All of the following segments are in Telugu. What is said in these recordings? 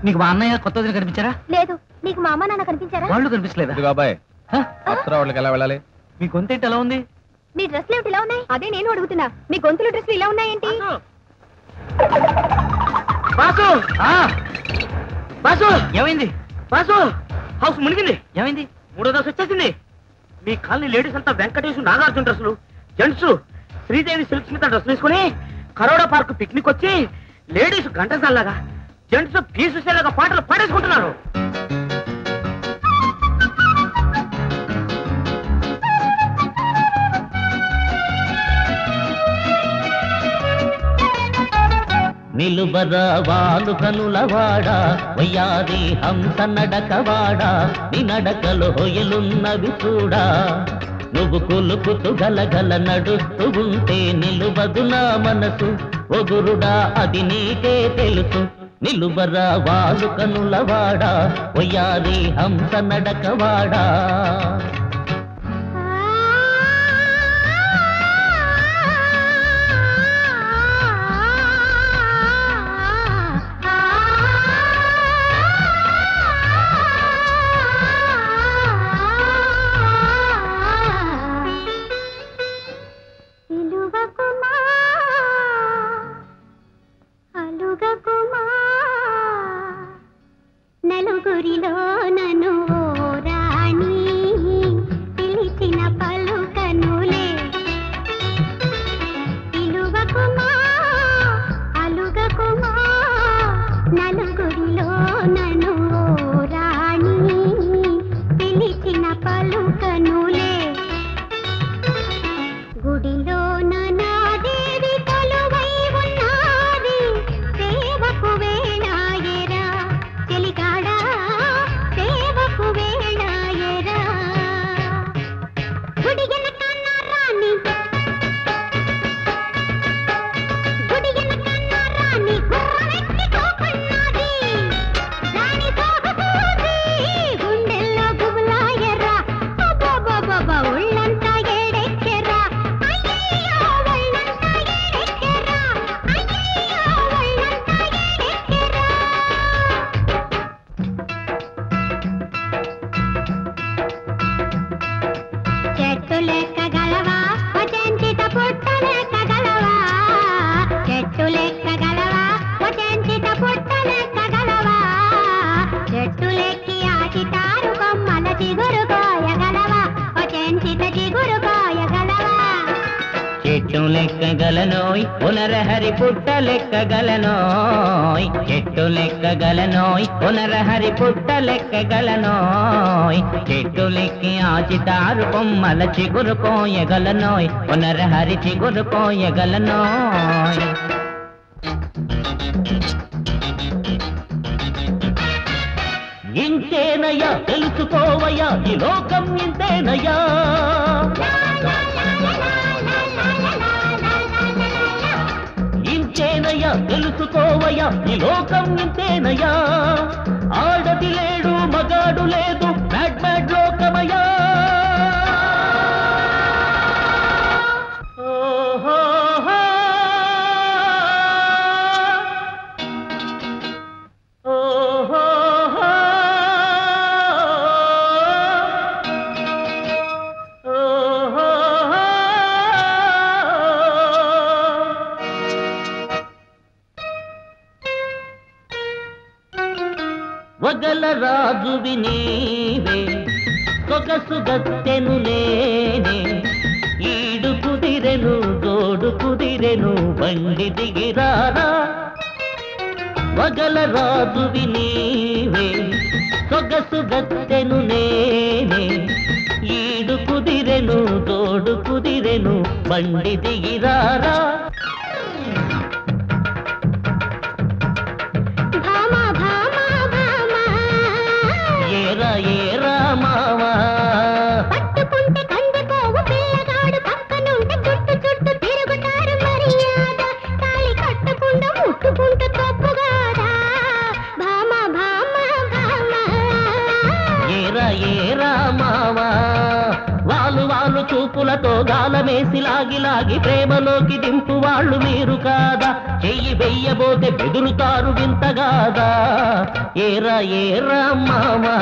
నీకు మా అన్నయ్య కొత్త వదిన కనిపించారా? లేదు. నీకు మా అమ్మ నాన్న కనిపించారా? వాళ్ళు కనిపించలేదా? బాబాయ్ వాళ్ళకి ఎలా వెళ్ళాలి? మీ గొంతేంటి ఎలా ఉంది? మీ డ్రెస్లు ఏమిటి ఇలా ఉన్నాయి? అదే నేను అడుగుతున్నా. మీ గొంతులు డ్రెస్లు ఇలా ఉన్నాయేంటి? బాసు! బాసు! ఏమైంది? బాసు! హౌస్ మునిగింది. ఏమైంది? 3వ దశ వచ్చేసింది. మీ కాలనీ లేడీస్ అంతా వెంకటేశ్వర నాగార్జున డ్రెస్సులు, జెంట్స్ శ్రీదేవి సిల్క్ స్మిత డ్రెస్ వేసుకుని కరోడా పార్క్ పిక్నిక్ వచ్చి లేడీస్ గంటసాల్లాగా, జెంట్స్ పీసుసేలాగా పాటలు పాడేసుకుంటున్నారు. నిలుబరా వాలు కనులవాడ వయ్యారి హంస నడకవాడా నీ నడకలో హొయలున్నవి చూడా నువ్వు కులుకుతూ గలగల నడుస్తూ ఉంటే నిలువదు నా మనసు ఒగురుడా అది నీకే తెలుసు నిలుబరా వాలు కనులవాడా వయ్యారి హంస నడకవాడా నలుగురిలో నన్ను రాణి పిలిచిన పలుకనులే పిలువకుమా అలుగకుమా నలుగురిలో నన్ను రాణి పిలిచిన పలుకనులే గుడిలో నాదేవి కొలువై ఉన్నది సేవకు వేళాయరా చెలికాడా సేవకు వేళాయరా గుడి వెనక నా రాణి గుడి వెనక నా రాణి గుర్రమెక్కి కోపన్నది రాణి సోహబూది గుండెల్లో గుబులాయరా అబ్బబ్బబ్బబ్బ ఒళ్ళంతా ఏడెక్కెరా అయ్యయ్యో ఒళ్ళంతా ఏడెక్కెరా అయ్యయ్యో ఒళ్ళంతా ఏడెక్కెరా చెట్టు లెక్కగలవా వచంచిత పుట్ట లెక్కగలవా చెట్టు లెక్కగలవా వచంచిత పుట్ట లెక్కగలవా చెట్టు లెక్కి ఆచితారు కొమ్మల చిగురు కోయగలవా వచంచిత చిగురు కోయగలవా చెట్టు లెక్కగలనోయ్ పునరహరి పుట్ట లెక్కగలనోయ్ చెట్టు లెక్కగలనోయ్ పునరహరి పుట్ట లెక్కగలనోయ్ చెట్టు లెక్కి ఆచితారు కొమ్మల చిగురు కోయగలనోయ్ పునరహరి చిగురు కోయగలనోయ్ ఇంతేనయ్యా తెలుసుకోవయ్యా ఈ లోకం ఇంతేనయ్యా ఇంతేనయ్యా తెలుసుకోవయ్యా ఈ లోకం ఇంతేనయ్యా ఆడది లేడు మగాడు లేదు బ్యాడ్ బ్యాడ్ లోకమయ్యా వగల రాజువి నీవే సొగసు గత్తెను నేనే ఈడు కుదిరెను తోడు కుదిరెను బండి దిగిరారా వగల రాజువి నీవే సొగసు గత్తెను నేనే ఈడు కుదిరెను తోడు కుదిరెను బండి దిగిరారా ఏరా మావా పట్టుకుంటే కందిపోవు పిల్లగాడు పక్కనుంటే చుట్టు చుట్టు తిరుగుతారు మర్యాద తాళి కట్టకుండా ముట్టుకుంటూ తప్పుగాదా భామ భామ భామ ఏరా మావా వాలు వాలు చూపులతో గాలమేసి లాగి ప్రేమలోకి దింపు వాళ్ళు మీరు కాదా చెయ్యి వెయ్యబోతే బెదురుతారు వింతగాదా ఏరా ఏరా మామా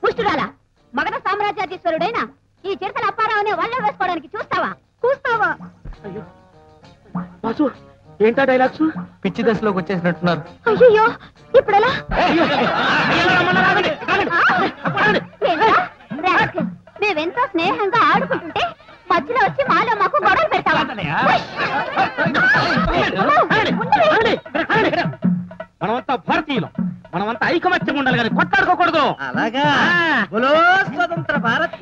పుష్టురాలా మగధ సామ్రాజ్యాధీశ్వరుడైనా ఈ చిరతల అప్పారావునే వల్ల వేసుకోవడానికి చూస్తావా అయ్యో బాసు ఏంటా డైలాగ్స్ పిచ్చి దశలోకి వచ్చేసినట్టున్నారు. అయ్యో ఇప్పుడెలా మేమెంతో స్నేహంగా ఆడుకుంటుంటే మధ్యలో వచ్చి మాలో మాకు గొడవలు పెడతావా మనమంతా భారతీయులం మనమంతా ఐకమత్యం ఉండాలి కానీ కొట్లాడుకోకూడదు అలాగా స్వతంత్ర భారత్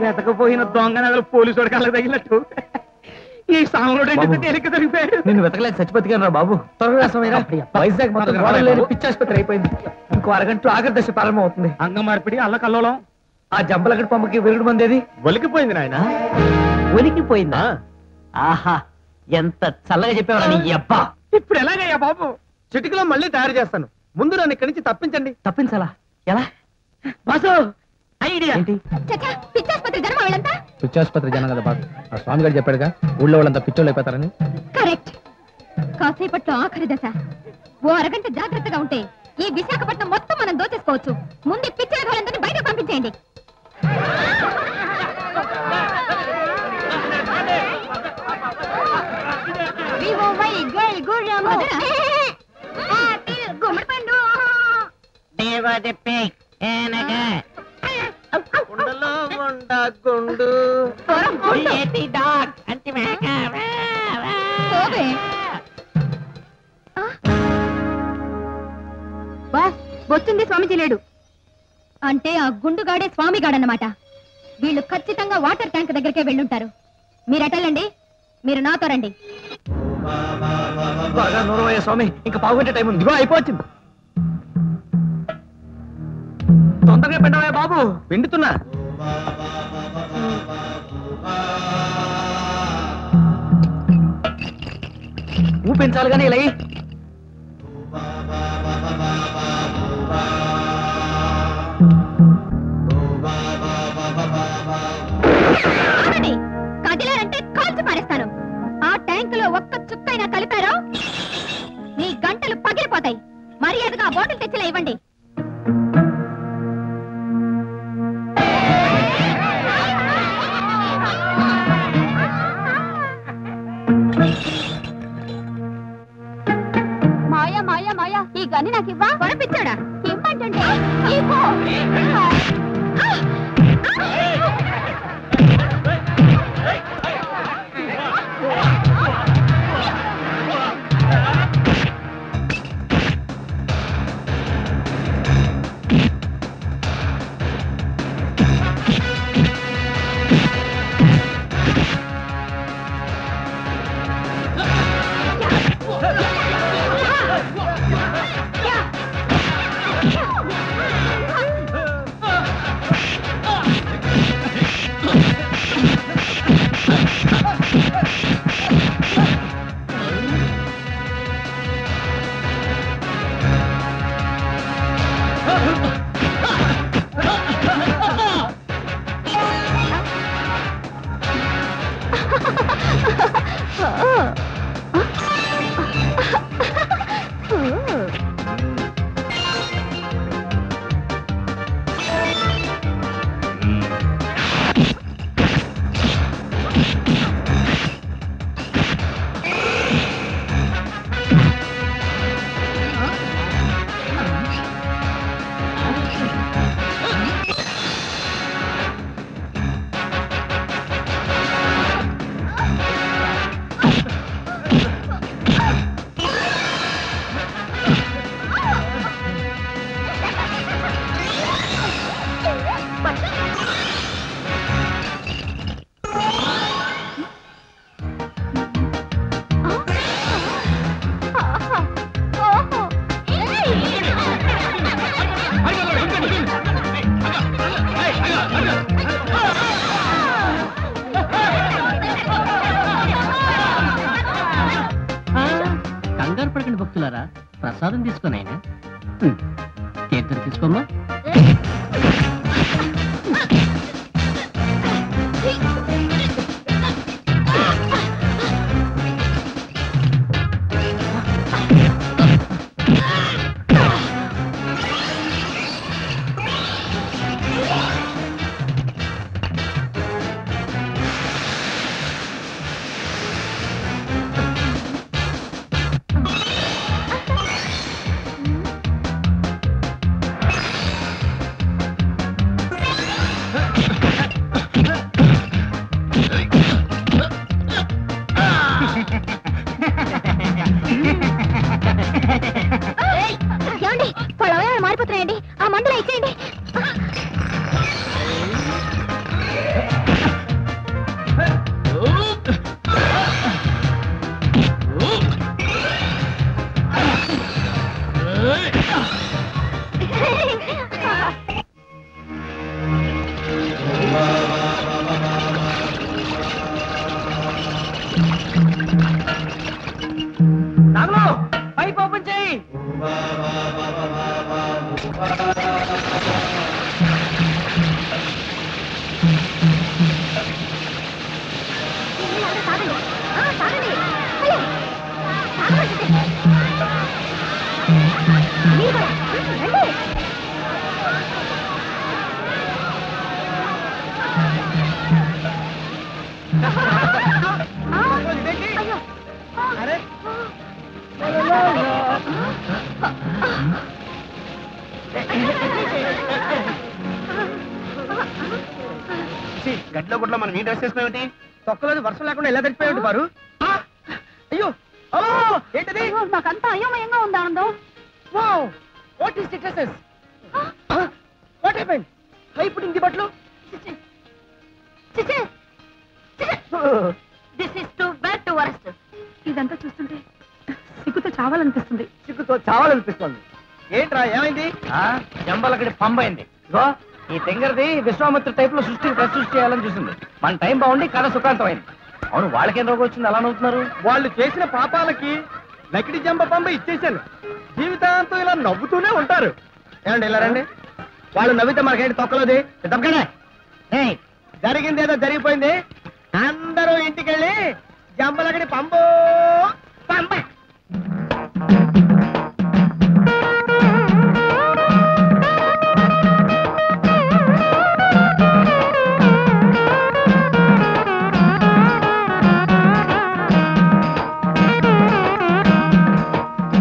వెతకపోయిన దొంగ నగలు పోలీసు వాడికి అలా తగిలినట్టు ఈ సాముడు తేలిక దొరికిపోయాడు. నిన్ను వెతకలేక చచ్చిపోతిగా బాబు. త్వరగా వైజాగ్ మొత్తం గోడలు లేని పిచ్చాసుపత్రి అయిపోయింది. ఇంకో అరగంటలో ఆఖరి దశ ప్రారంభం అవుతుంది. అంగ మార్పిడి అల్ల కల్లోలం. ఆ జంపలగడ్డ పంపకి విరుగుడు మందేది ఒలికిపోయింది నాయన. ఒలికిపోయిందా? ఆహా ఎంత చల్లగా చెప్పేవారా నీ అబ్బా. ఇప్పుడు ఎలాగయ్యా బాబు? చిటికలో మళ్ళీ తయారు చేస్తాను. ముందు నన్ను ఇక్కడి నుంచి తప్పించండి. తప్పించాలా? ఎలా? బాసు ఐడియా ఏంటి? పిచ్చాసుపత్రి జనం వాళ్ళంతా పిచ్చాసుపత్రి జనం కదా బాబు. ఆ స్వామి గారు చెప్పాడుగా ఊళ్ళో వాళ్ళంతా పిచ్చోళ్ళు అయిపోతారని. కరెక్ట్. కాసేపట్లో ఆఖరి దశ. ఓ అరగంట జాగ్రత్తగా ఉంటే ఈ విశాఖపట్నం మొత్తం మనం దోచేసుకోవచ్చు. ముందు పిచ్చిన వాళ్ళందరినీ బయట పంపించేయండి. వచ్చింది స్వామిజీ లేడు అంటే ఆ గుండుగాడే స్వామిగాడన్నమాట. వీళ్ళు ఖచ్చితంగా వాటర్ ట్యాంక్ దగ్గరికే వెళ్ళుంటారు. మీరు ఎటెళ్ళండి, మీరు నాతో రండి. బాగా నూరవయ్య స్వామి, ఇంకా పావుగంట టైం ఉంది. ఇదిగో అయిపోవచ్చింది. తొందరగా పిండవయ్య బాబు. పిండుతున్నా. ఊపించాలి కానీ ఇలా కదిలారంటే కాల్చి పారేస్తాను. ఆ ట్యాంక్ లో ఒక్క చుక్కైనా కలిపారో నీ గంటలు పగిలిపోతాయి. మర్యాదగా బాటిల్ తెచ్చిలా ఇవ్వండి. మాయా మాయా మాయా, ఈ గన్ని నాకు ఇవ్వా. కొనిపించాడా? ఇవ్వంటే ఇవ్వు. పిల్లలారా ప్రసాదం తీసుకున్నాయన తీర్థం తీసుకోమ్మా. ఏమండి పొలవే మారిపోతున్నాయండి, ఆ మందులు ఇచ్చేయండి. పైప్ ఓపెన్ చేయి. అరే గడ్డలో గుడ్లో మనం నీ డ్రెస్ వేసుకున్నావేంటి? తొక్కలోది వర్షం లేకుండా ఎలా తడిపోయాడు వారు? అయ్యో ఏంటది? నాకంతా అయోమయంగా ఉంది ఆనందం. What is the dresses? What happened? ఇప్పుడు ఇంటి బట్టలు this is to bad to worst. ఇదంతా చూస్తుంటే సిగ్గుతో చావాలనిపిస్తుంది. చిక్కుతో చావాలనిపిస్తుంది. ఏంట్రా ఏమైంది? జంబలక్కడి పంబైంది. ఇగో ఈ తెంగరది విశ్వామిత్ర టైప్ లో సృష్టిని ప్రసృష్టి చేయాలని చూసింది. మన టైం బాగుండి కథ సుఖాంతమైంది. అవును, వాళ్ళకేం రోగం వచ్చింది అలా నవ్వుతున్నారు? వాళ్ళు చేసిన పాపాలకి నకిడి జంబ పంబ ఇచ్చేశాను. జీవితాంతం ఇలా నవ్వుతూనే ఉంటారు. ఏమండి ఇలా రండి. వాళ్ళు నవ్వితే మనకేంటి తొక్కలోది? తప్పకనే జరిగింది ఏదో జరిగిపోయింది. అందరూ ఇంటికెళ్ళి జంబలకడి పంబో పంబ